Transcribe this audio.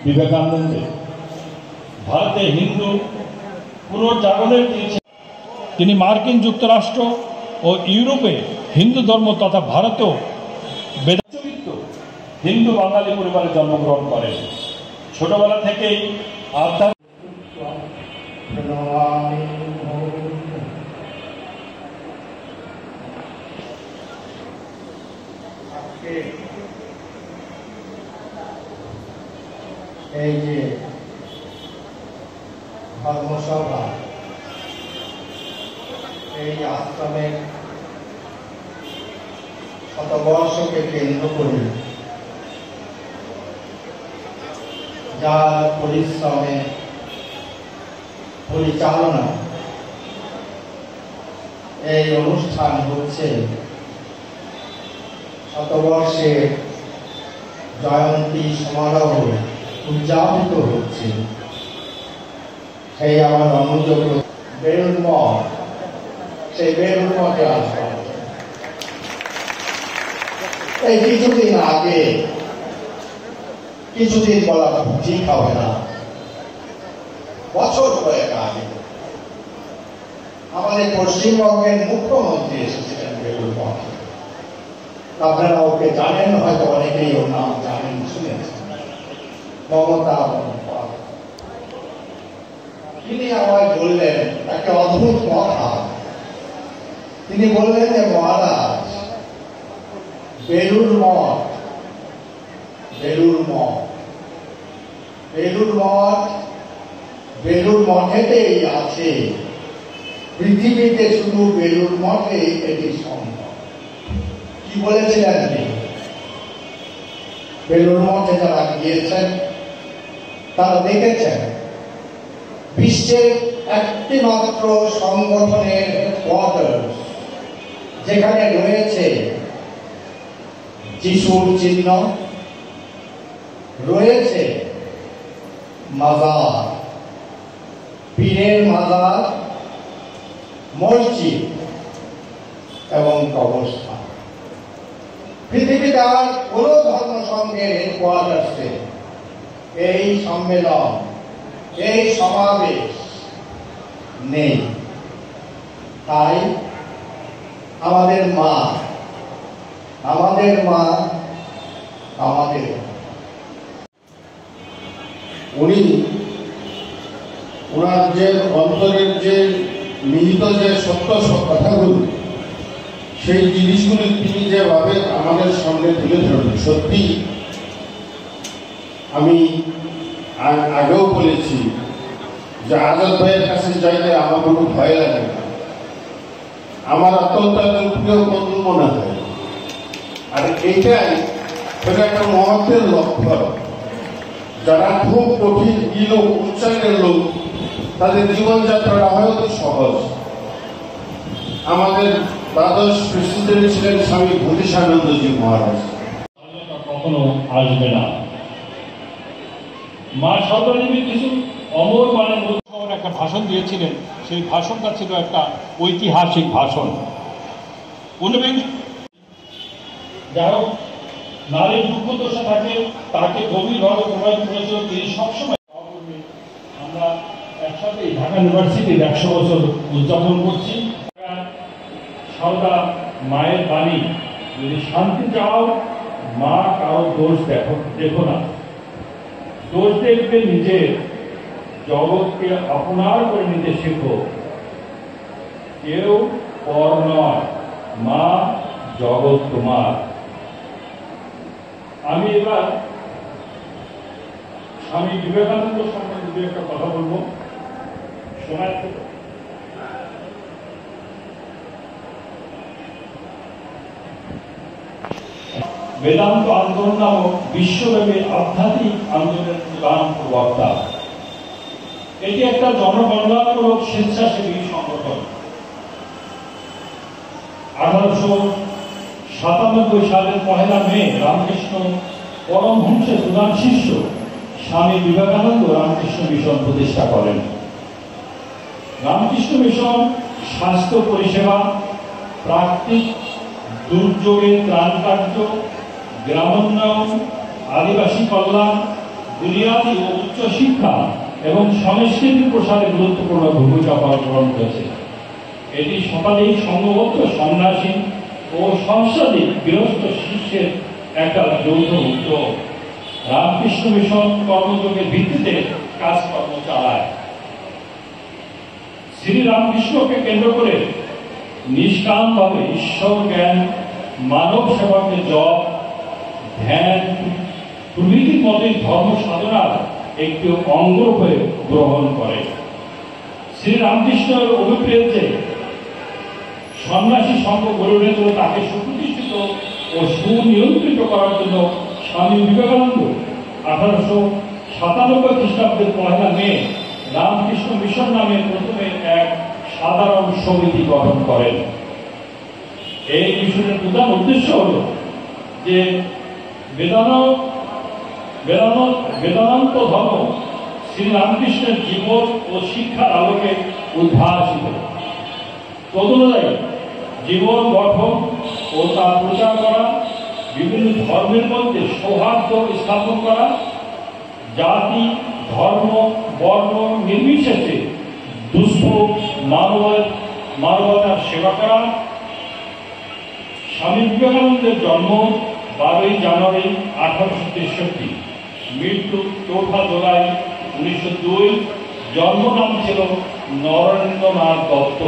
বিবেকানন্দ ভারতে হিন্দু পুনর্জাগরণের তিনি মার্কিন যুক্তরাষ্ট্র ও ইউরোপে হিন্দু ধর্ম তথা ভারতেও বেদাচরিত হিন্দু বাঙালি পরিবারে জন্মগ্রহণ করেন। ছোটবেলা থেকেই এই যে ধর্মসভা, এই আশ্রমের শতবর্ষকে কেন্দ্র করে যার পরিশ্রমে পরিচালনা এই অনুষ্ঠান হচ্ছে, শতবর্ষের জয়ন্তী সমারোহ উদযাপিত হচ্ছে, সেই আমার অনুযোগ বেলুড় মঠ, সেই বেলুড় মঠে আসলাম। এই কিছুদিন আগে, কিছুদিন বলা ঠিক হবে না, বছর কয়েক আগে আমাদের পশ্চিমবঙ্গের মুখ্যমন্ত্রী এসেছিলেন বেলুড় মঠে। আপনারা ওকে জানেন, হয়তো অনেকেই ওর নাম জানেন, শুনেছেন, মমতা বন্দ্যোপাধ্যায়। তিনি আমায় বললেন একটা অদ্ভুত কথা। তিনি বললেন যে মহারাজ, বেলুড় মঠ, বেলুড় মঠ, বেলুড় মঠ, বেলুড় মঠেতেই আছে, পৃথিবীতে শুধু বেলুড় মঠে এটি সম্ভব। কি বলেছিলেন তিনি? বেলুড় মঠে যারা গিয়েছেন তারা দেখেছেন বিশ্বের একটি মাত্র সংগঠনের হেডকোয়ার্টার, যেখানে রয়েছে যিশুর চিহ্ন, রয়েছে মাজার, পীরের মাজার, মসজিদ এবং কবরস্থান। পৃথিবীতে আর কোন ধর্ম সংঘের হেডকোয়ার্টার্সে এই সম্মেলন, এই সমাবেশ নেই। তাই আমাদের মা, আমাদের মা, আমাদের উনি ওনার যে অন্তরের যে নিহিত যে সত্য সব কথাগুলো, সেই জিনিসগুলি তিনি যেভাবে আমাদের সামনে তুলে ধরলেন, সত্যি আমি আগেও বলেছি যে আজাদ ভাইয়ের কাছে যাইতে আমার কোনো ভয় লাগে না, আমার অত্যন্ত প্রিয় বন্ধু মনে হয়। আর এইটাই সেটা একটা মহত্বের লক্ষ্য। যারা খুব কঠিন লোক, উচ্চারণের লোক, তাদের জীবনযাত্রাটা হয়তো সহজ। আমাদের দ্বাদশ প্রেসিডেন্ট ছিলেন স্বামী ভূতিসানন্দজি মহারাজ। কখনো আসবে না। মা সর্বদেবী কিছু অমর মানের একটা ভাষণ দিয়েছিলেন। সেই ভাষণটা ছিল একটা ঐতিহাসিক ভাষণ। যাই হোক, নারীর দুঃখ দশা থাকে, তাকে গভীরভাবে প্রভাবিত করেছিল। তিনি সবসময়, আমরা একসাথে ঢাকা ইউনিভার্সিটির 100 বছর উদযাপন করছি। সারদা মায়ের বাণী, যদি শান্তি চাও, মা কারো দোষ দেখো না, দোষ দেখবে নিজের, জগৎকে আপনার করে নিতে শেখো। কেউ পর নয়, মা জগৎ তোমার। আমি এবার স্বামী বিবেকানন্দ সম্বন্ধে দু একটা কথা বলবো, শোনার থেকে। বেদান্ত আন্দোলন নামক বিশ্বব্যাপী আধ্যাত্মিক আন্দোলনের প্রধান প্রবক্তা। এটি একটা জনকল্যাণমূলক স্বেচ্ছাসেবী সংগঠন। 1897 সালের 1 মে রামকৃষ্ণ পরমহংসের প্রধান শিষ্য স্বামী বিবেকানন্দ রামকৃষ্ণ মিশন প্রতিষ্ঠা করেন। রামকৃষ্ণ মিশন স্বাস্থ্য পরিষেবা, প্রাকৃতিক দুর্যোগে ত্রাণ কার্য, গ্রামোন্নয়ন, আদিবাসী কল্যাণ, বুনিয়াদী ও উচ্চশিক্ষা এবং সংস্কৃতি প্রসারে গুরুত্বপূর্ণ ভূমিকা পালন করেছে। এটি সকালেই সংঘবদ্ধ সন্ন্যাসী ও সংসারিক গৃহস্থ শিষ্যের একটা যৌথ উদ্যোগ। রামকৃষ্ণ মিশন কর্মযোগের ভিত্তিতে কাজকর্ম চালায়। শ্রী রামকৃষ্ণকে কেন্দ্র করে নিষ্কামভাবে ঈশ্বর জ্ঞান, মানব সেবাকে জপ, ধ্যান প্রভৃতির মতোই ধর্ম সাধনার একটি অঙ্গরূপে গ্রহণ করে। শ্রী রামকৃষ্ণের অভিপ্রেতে সন্ন্যাসী সংঘ গড়ে উঠেছিল তাকে সুপ্রতিষ্ঠিত ও সুনিয়ন্ত্রিত করার জন্য স্বামী বিবেকানন্দ 1897 খ্রিস্টাব্দের 1 মে রামকৃষ্ণ মিশন নামে প্রথমে এক সাধারণ সমিতি গঠন করেন। এই মিশনের প্রধান উদ্দেশ্য হল যে বেদান্ত ধর্ম শ্রী রামকৃষ্ণের জীবন ও শিক্ষার আলোকে উদ্ভাসিত, তদনুযায়ী জীবন গঠন ও তা প্রচার করা, বিভিন্ন ধর্মের মধ্যে সৌহার্দ্য স্থাপন করা, জাতি ধর্ম বর্ণ নির্বিশেষে দুঃস্থ মানবতার সেবা করা। স্বামী বিবেকানন্দের জন্ম 12 জানুয়ারি 1863, মৃত্যু 4 জুলাই 1902। জন্ম নাম ছিল নরেন্দ্রনাথ দত্ত।